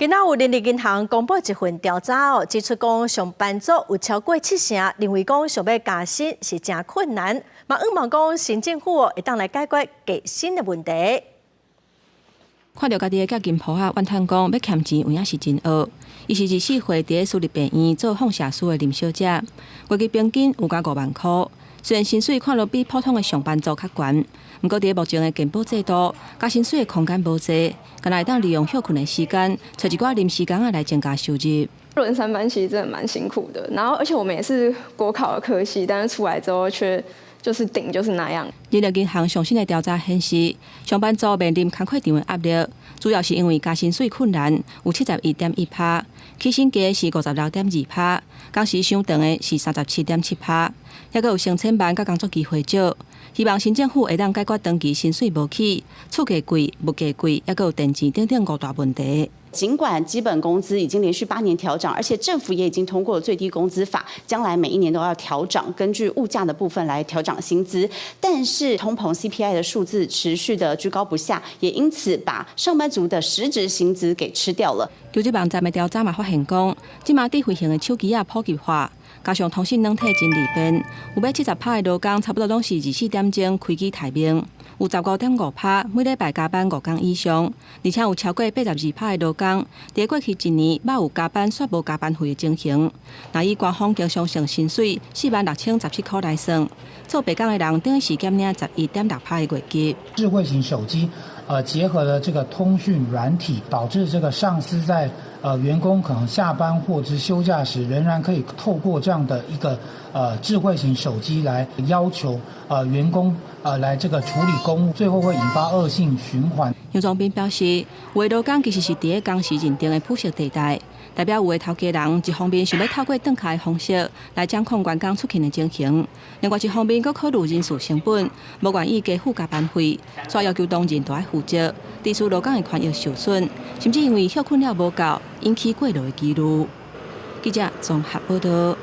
今仔有人力银行公布一份调查指出讲上班族有超过70%认为讲想要加薪是真困难，嘛希望讲新政府会当来解决加薪的问题。看到家己的甲金婆怨叹讲要欠钱有影是真恶。伊是24岁伫私立病院做放射师的林小姐，月计平均有加5万块。虽然薪水看落比普通的上班族较悬，不过伫目前的健保制度，加薪水的空间无济，敢若会当利用休困的时间，找一寡临时工来增加收入。轮上班其实真的蛮辛苦的，然后而且我们也是国考的科系，但是出来之后却就是顶就是那样。人力银行上新的调查显示，上班族面临工课场的压力，主要是因为加薪水困难，有71.1%，起薪低是56.2%，工时上长的是37.7%，还佫有升迁班甲工作机会少。希望新政府会当解决长期薪水无起、厝价贵、物价贵，还佫有电钱等等5大问题。尽管基本工资已经连续8年调涨，而且政府也已经通过了最低工资法，将来每一年都要调涨，根据物价的部分来调涨薪资。但是通膨 CPI 的数字持续的居高不下，也因此把上班族的实质薪资给吃掉了。求职网站的调查嘛发现讲，即马智慧型的手机啊普及化，加上通讯软体真利便，有70%的劳工差不多拢是24点钟开机待命。有15.5%每礼拜加班5天以上，而且有超过82%的劳工，伫过去一年捌有加班却无加班费的情形。那以官方经常性薪水46017块来算，做白工的人等于是减领11.6%的月给。智慧型手机，结合了这个通讯软体，导致这个上司在员工可能下班或者休假时，仍然可以透过这样的一个智慧型手机来要求员工来这个处理公务，最后会引发恶性循环。杨宗斌表示，有的劳工其实是伫个工时认定的铺设地带，代表有的头家人一方面想要透过转卡的方式来掌控员工出勤的情形，另外一方面佫考虑人事成本，无愿意加付加班费，所以要求当然都要负责，致使劳工的权益受损，甚至因为休困了无够，引起过劳的记录。记者综合报道。